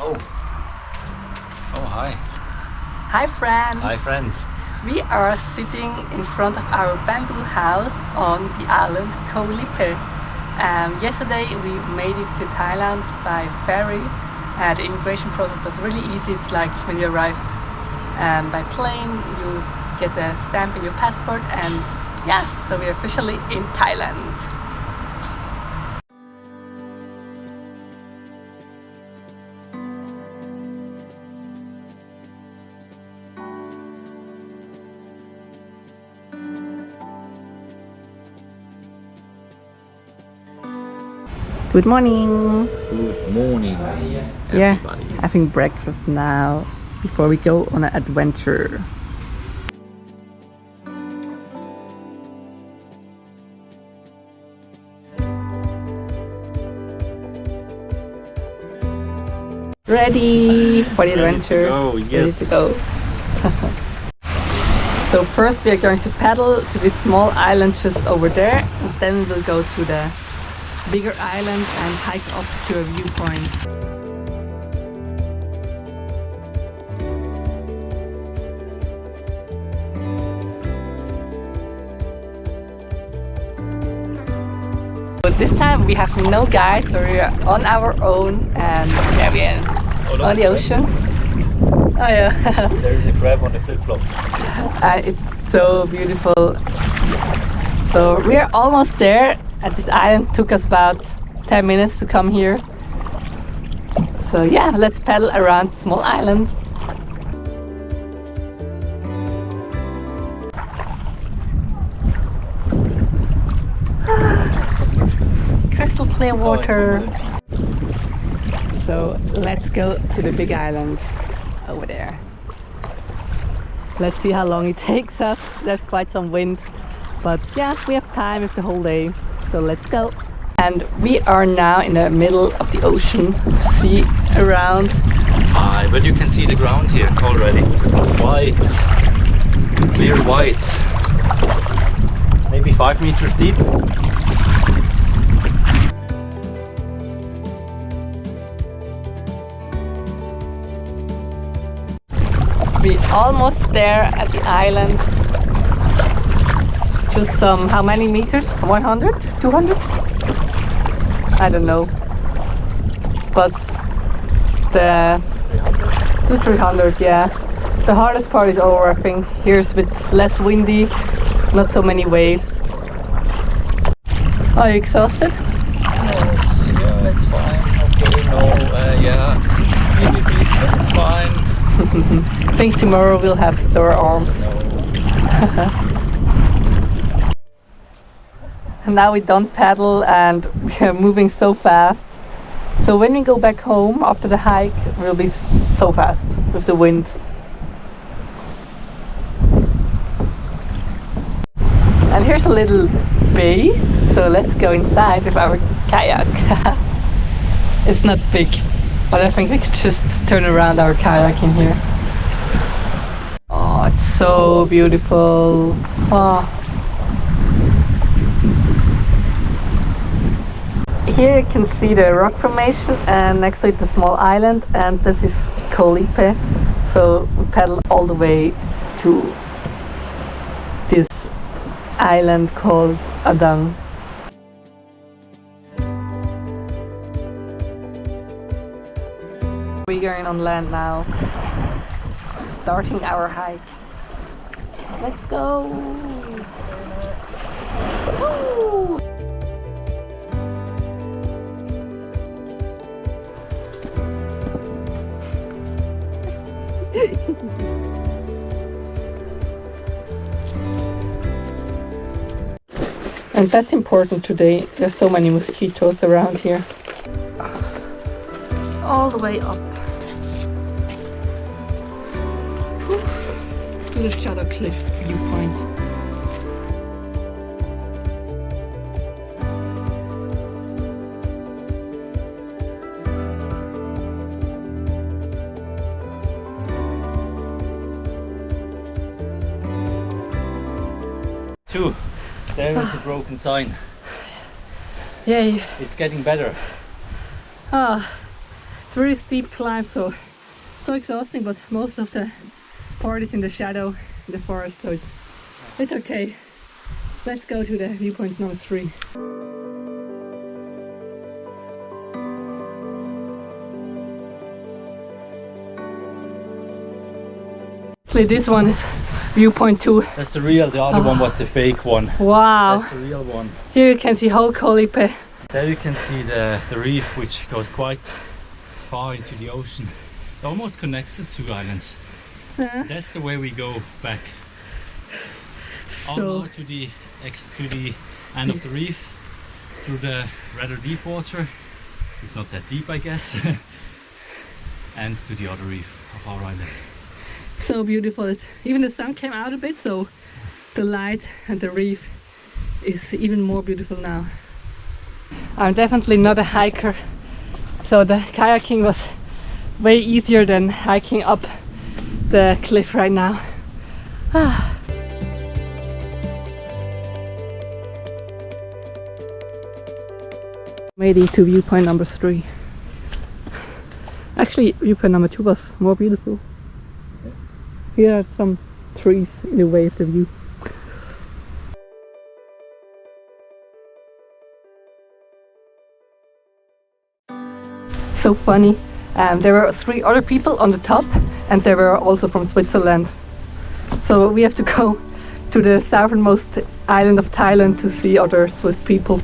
Oh. Oh, hi. Hi friends. Hi friends. We are sitting in front of our bamboo house on the island Ko Lipe. Yesterday we made it to Thailand by ferry. The immigration process was really easy. It's like when you arrive by plane, you get a stamp in your passport, and yeah, so we're officially in Thailand. Good morning. Good morning, everybody. Yeah, having breakfast now before we go on an adventure. Ready for the adventure? Ready to go, yes. Ready to go. So first we are going to paddle to this small island just over there, and then we'll go to the bigger island and hike up to a viewpoint. But this time we have no guide, so we are on our own, and yeah, we are on the ocean. Oh yeah. There is a crab on the flip-flop. It's so beautiful. So we are almost there. At this island, took us about 10 minutes to come here. So yeah, let's paddle around the small island. Crystal clear water. So let's go to the big island over there. Let's see how long it takes us. There's quite some wind, but yeah, we have time with the whole day. So let's go. And we are now in the middle of the ocean. See around. Ah, but you can see the ground here already. White. Clear white. Maybe 5 meters deep. We're almost there at the island. Just how many meters? 100? 200? I don't know. But the 300, yeah. The hardest part is over, I think. Here's a bit less windy, not so many waves. Are you exhausted? Yeah, it's fine. Okay, no, yeah, maybe deep, but it's fine. I think tomorrow we'll have sore arms. No. Now we don't paddle and we are moving so fast. So when we go back home after the hike, we'll be so fast with the wind. And here's a little bay, so let's go inside with our kayak. It's not big, but I think we could just turn around our kayak in here. Oh, it's so beautiful. Oh. Here you can see the rock formation, and next to it the small island, and this is Ko Lipe. So we paddle all the way to this island called Adang. We're going on land now, starting our hike. Let's go! Woo! And that's important today. There's so many mosquitoes around here. All the way up to the Shadow Cliff viewpoint. There is a broken sign. Yay. It's getting better. Ah, it's very steep climb, so exhausting, but most of the part is in the shadow in the forest, so it's okay. Let's go to the viewpoint number 3. Actually, this one is viewpoint 2. That's the real, the other one was the fake one. Wow. That's the real one. Here you can see whole Ko Lipe. There you can see the reef, which goes quite far into the ocean. It almost connects the two islands. That's the way we go back. So to the end of the reef, through the rather deep water. It's not that deep, I guess. And to the other reef of our island. so beautiful. Even the sun came out a bit, so the light and the reef is even more beautiful now. I'm definitely not a hiker, so the kayaking was way easier than hiking up the cliff right now. Made it to viewpoint number 3. Actually, viewpoint number 2 was more beautiful. Here are some trees in the way of the view. So funny. There were 3 other people on the top, and they were also from Switzerland. So we have to go to the southernmost island of Thailand to see other Swiss people.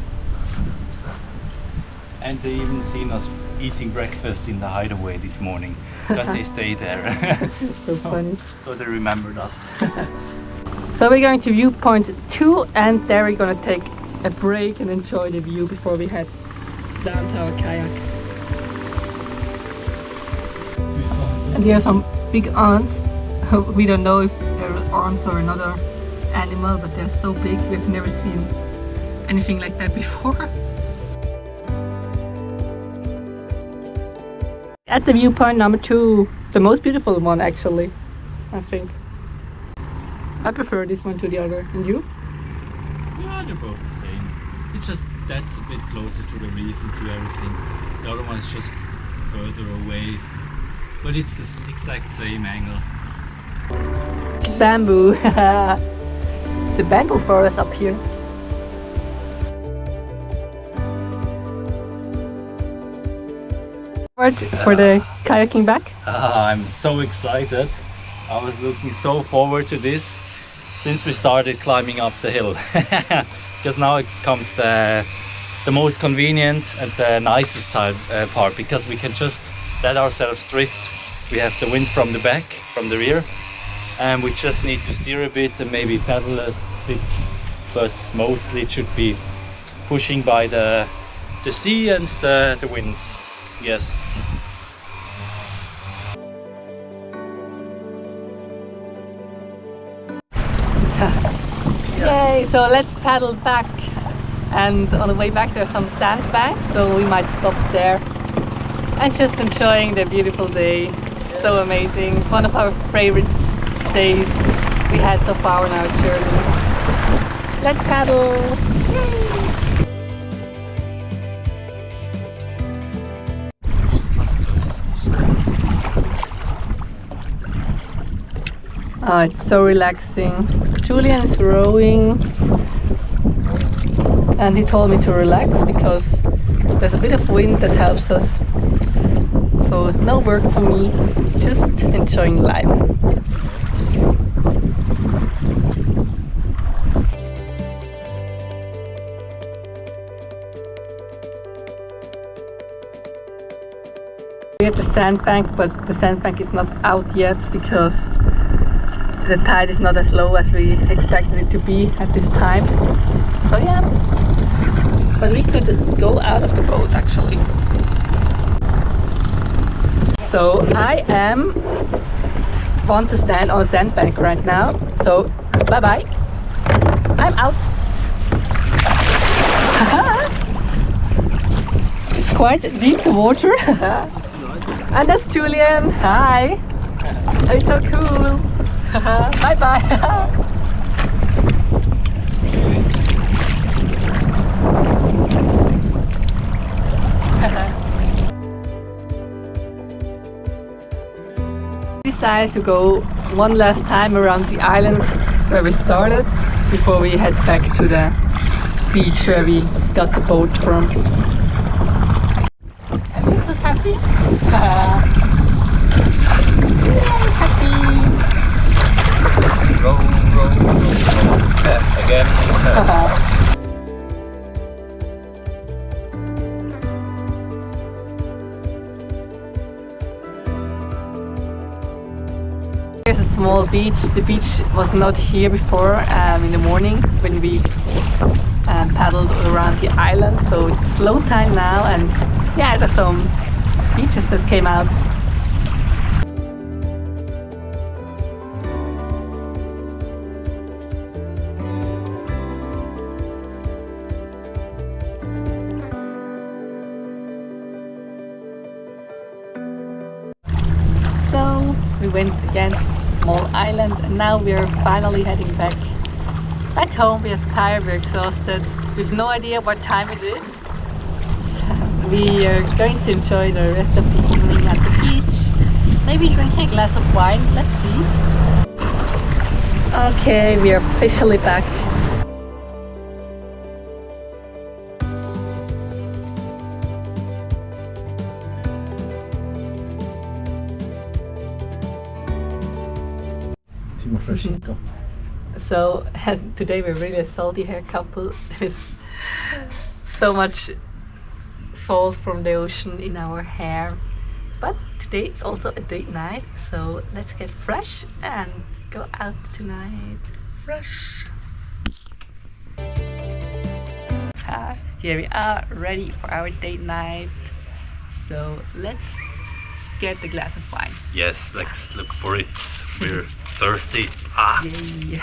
And they even seen us eating breakfast in the hideaway this morning, because they stayed there. So funny. So they remembered us. So we're going to viewpoint 2, and there we're gonna take a break and enjoy the view before we head down to our kayak. And here are some big ants. We don't know if they're ants or another animal, but they're so big. We've never seen anything like that before. At the viewpoint number 2, the most beautiful one actually, I think. I prefer this one to the other. And you? Yeah, they're both the same. It's just that's a bit closer to the reef and to everything. The other one's just further away. But it's the exact same angle. Bamboo. It's the bamboo forest up here. For the kayaking back? I'm so excited. I was looking so forward to this since we started climbing up the hill. Because now it comes the most convenient and the nicest part, because we can just let ourselves drift. We have the wind from the back, from the rear, and we just need to steer a bit and maybe paddle a bit, but mostly it should be pushing by the sea and the wind. Yes. Yay! So let's paddle back, and on the way back there are some sandbanks, so we might stop there and just enjoying the beautiful day. So amazing. It's one of our favorite days we had so far on our journey. Let's paddle! Yay! Oh, it's so relaxing. Julian is rowing, and he told me to relax because there's a bit of wind that helps us. So no work for me, just enjoying life. We have the sandbank, but the sandbank is not out yet because the tide is not as low as we expected it to be at this time. So yeah, but we could go out of the boat actually. So I want to stand on a sandbank right now. So bye bye. I'm out. It's quite deep, the water. And that's Julian. Hi. It's so cool. Bye bye. decided to go one last time around the island where we started before we head back to the beach where we got the boat from. Everyone's just happy? Yay, happy! Row, again. Here's a small beach. The beach was not here before in the morning when we paddled around the island, so it's low tide now, and yeah, there's some beaches that came out. So we went again to a small island, and now we're finally heading back home. We're tired, we're exhausted. We've no idea what time it is. So we are going to enjoy the rest of the evening at the beach. Maybe drinking a glass of wine. Let's see. Okay, we are officially back. So today we're really a salty hair couple. There's so much salt from the ocean in our hair. But today it's also a date night, so let's get fresh and go out tonight. Fresh! Here we are, ready for our date night. So let's get the glass of wine. Yes, let's look for it. We're thirsty. Yay.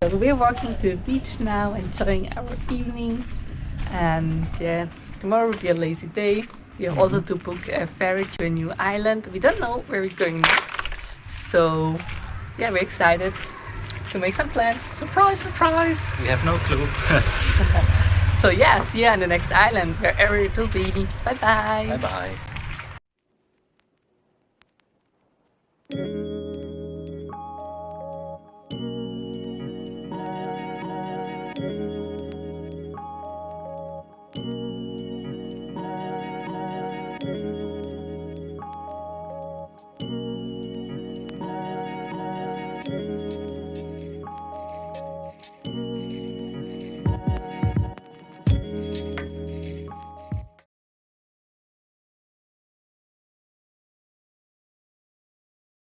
So we're walking to the beach now, enjoying our evening, and yeah, tomorrow will be a lazy day. We have also to book a ferry to a new island. We don't know where we're going next, so yeah, we're excited to make some plans. Surprise, surprise! We have no clue. So yeah, see you on the next island, wherever it will be. Bye bye. Bye bye.